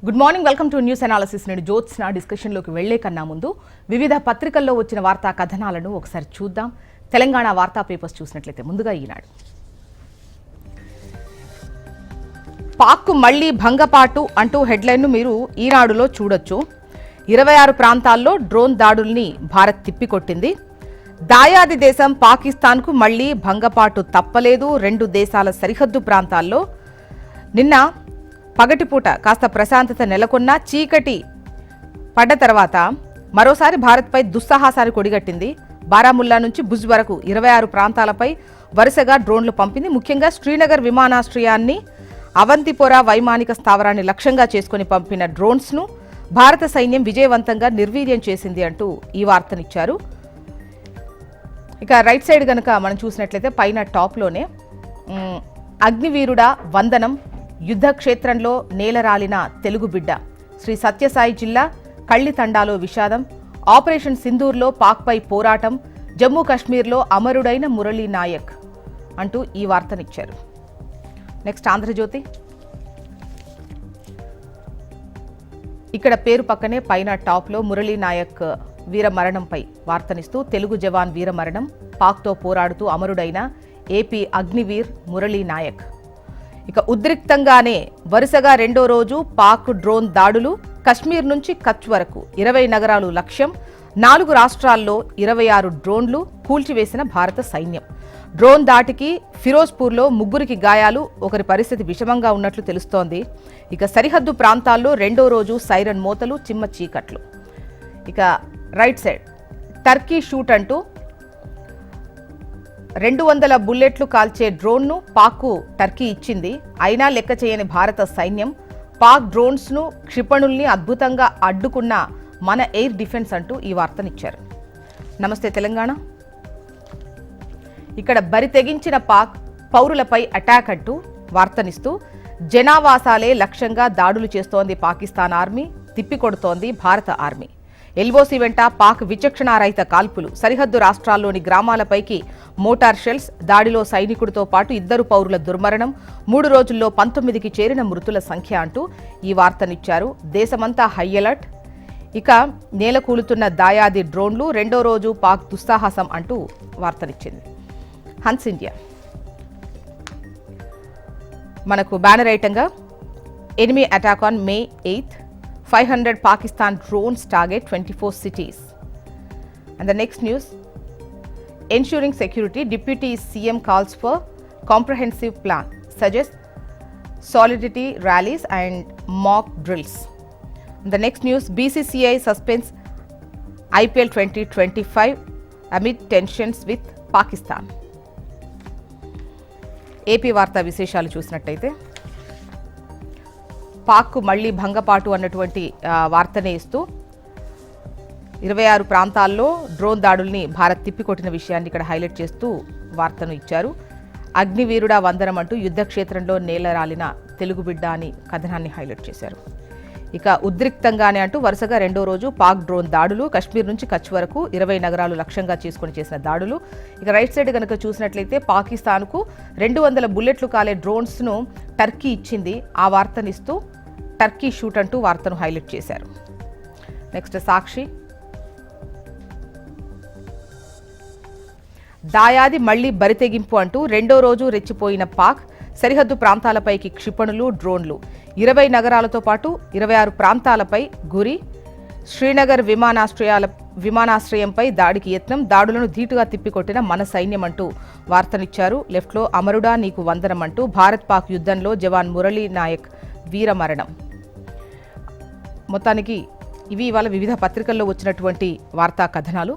Good morning, welcome to news analysis. నేను జ్యోత్స్న. డిస్కషన్లోకి వెళ్లే కన్నా ముందు వివిధ పత్రికల్లో వచ్చిన వార్తా కథనాలను ఒకసారి చూద్దాం. తెలంగాణ వార్తా పేపర్స్ చూసినట్లయితే ముందుగా ఈనాడు. పాక్కు మళ్లీ భంగపాటు అంటూ హెడ్లైన్ను మీరు ఈనాడులో చూడొచ్చు. 26 ప్రాంతాల్లో డ్రోన్ దాడుల్ని భారత్ తిప్పికొట్టింది. దాయాది దేశం పాకిస్తాన్కు మళ్లీ భంగపాటు తప్పలేదు. 2 దేశాల సరిహద్దు ప్రాంతాల్లో నిన్న పగటిపూట కాస్త ప్రశాంతత నెలకొన్న చీకటి పడ్డ తర్వాత మరోసారి భారత్పై దుస్సాహసాన్ని కొడిగట్టింది. బారాముల్లా నుంచి భుజ్ వరకు 26 ప్రాంతాలపై వరుసగా డ్రోన్లు పంపింది. ముఖ్యంగా శ్రీనగర్ విమానాశ్రయాన్ని, అవంతిపోరా వైమానిక స్థావరాన్ని లక్ష్యంగా చేసుకుని పంపిన డ్రోన్స్ను భారత సైన్యం విజయవంతంగా నిర్వీర్యం చేసింది అంటూ ఈ వార్తనిచ్చారు. ఇక రైట్ సైడ్ గనక మనం చూసినట్లయితే పైన టాప్లోనే అగ్నివీరుడా వందనం, యుద్ధ క్షేత్రంలో నేలరాలిన తెలుగు బిడ్డ, శ్రీ సత్యసాయి జిల్లా కళ్ళితండాలో విషాదం, ఆపరేషన్ సింధూర్లో పాక్పై పోరాటం, జమ్మూ కాశ్మీర్లో అమరుడైన మురళీ నాయక్ అంటూ ఈ వార్తనిచ్చారు. నెక్స్ట్ ఆంధ్రజ్యోతి. ఇక్కడ పేరు పక్కనే పైన టాప్లో మురళీ నాయక్ వీర మరణంపై వార్తనిస్తూ తెలుగు జవాన్ వీర మరణం, పాక్తో పోరాడుతూ అమరుడైన ఏపీ అగ్నివీర్ మురళీ నాయక్. ఇక ఉద్రిక్తంగానే వరుసగా 2వ రోజు పాక్ డ్రోన్ దాడులు. కశ్మీర్ నుంచి కచ్ వరకు 20 నగరాలు లక్ష్యం. 4 రాష్ట్రాల్లో 26 డ్రోన్లు కూల్చివేసిన భారత సైన్యం. డ్రోన్ దాటికి ఫిరోజ్పూర్లో 3కి గాయాలు, ఒకరి పరిస్థితి విషమంగా ఉన్నట్లు తెలుస్తోంది. ఇక సరిహద్దు ప్రాంతాల్లో 2వ రోజు సైరన్ మోతలు, చిమ్మ చీకట్లు. ఇక రైట్ సైడ్ టర్కీ షూట్ అంటూ 200 బుల్లెట్లు కాల్చే డ్రోన్ను పాక్కు టర్కీ ఇచ్చింది. అయినా లెక్క చేయని భారత సైన్యం. పాక్ డ్రోన్స్ను, క్షిపణుల్ని అద్భుతంగా అడ్డుకున్న మన ఎయిర్ డిఫెన్స్ అంటూ ఈ వార్తనిచ్చారు. నమస్తే తెలంగాణ. ఇక్కడ బరి తెగించిన పాక్ పౌరులపై అటాక్ అంటూ వార్తనిస్తూ జనావాసాలే లక్ష్యంగా దాడులు చేస్తోంది పాకిస్తాన్ ఆర్మీ, తిప్పికొడుతోంది భారత ఆర్మీ. ఎల్ఓసి వెంట పాక్ విచక్షణారహిత కాల్పులు. సరిహద్దు రాష్ట్రాల్లోని గ్రామాలపైకి మోటార్ షెల్స్ దాడిలో సైనికుడితో పాటు 2 పౌరుల దుర్మరణం. 3 రోజుల్లో 19కి చేరిన మృతుల సంఖ్య అంటూ ఈ వార్తనిచ్చారు. దేశమంతా హై అలర్ట్. ఇక నేలకూలుతున్న దాయాది డ్రోన్లు. 2వ రోజు పాక్ దుస్సాహసం అంటూ వార్తనిచ్చింది. హన్స్ ఇండియా మనకు బ్యానర్ ఐటంగా enemy attack on May 8th. 500 Pakistan drones target 24 cities. And the next news, ensuring security, Deputy CM calls for comprehensive plan, suggests solidarity rallies and mock drills. And the next news, BCCI suspends IPL 2025 amid tensions with Pakistan. AP వార్తా విశేషాలు చూసినట్టయితే పాక్కు మళ్లీ భంగపాటు అన్నటువంటి వార్తనే ఇస్తూ 26 ప్రాంతాల్లో drone దాడుల్ని Bharat తిప్పికొట్టిన విషయాన్ని ఇక్కడ highlight చేస్తూ వార్తను ఇచ్చారు. అగ్నివీరుడా వందనం అంటూ యుద్ధ క్షేత్రంలో నేలరాలిన తెలుగు బిడ్డ అని కథనాన్ని హైలైట్ చేశారు. ఇక ఉద్రిక్తంగానే అంటూ వరుసగా 2వ రోజు పాక్ డ్రోన్ దాడులు. కశ్మీర్ నుంచి కచ్ వరకు 20 నగరాలు లక్ష్యంగా చేసుకుని చేసిన దాడులు. ఇక రైట్ సైడ్ కనుక చూసినట్లయితే పాకిస్తాన్కు 200 బుల్లెట్లు కాలే డ్రోన్స్ను టర్కీ ఇచ్చింది. ఆ వార్తనిస్తూ టర్కీ షూట్ అంటూ వార్తను హైలైట్ చేశారు. నెక్స్ట్ సాక్షి. దాయాది మళ్లీ బరితెగింపు అంటూ 2వ రోజు రెచ్చిపోయిన పాక్. సరిహద్దు ప్రాంతాలపైకి క్షిపణులు, డ్రోన్లు. 20 నగరాలతో పాటు 26 ప్రాంతాలపై గురి. శ్రీనగర్ విమానాశ్రయంపై దాడికి యత్నం. దాడులను ధీటుగా తిప్పికొట్టిన మన సైన్యం అంటూ వార్తనిచ్చారు. లెఫ్ట్లో అమరుడా నీకు వందనం అంటూ భారత్ పాక్ యుద్ధంలో జవాన్ మురళీ నాయక్ వీరమరణం. మొత్తానికి ఇవి ఇవాళ వివిధ పత్రికల్లో వచ్చినటువంటి వార్తా కథనాలు.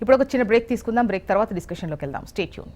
ఇప్పుడు ఒక చిన్న బ్రేక్ తీసుకుందాం. బ్రేక్ తర్వాత డిస్కషన్లోకి వెళ్దాం. Stay tune.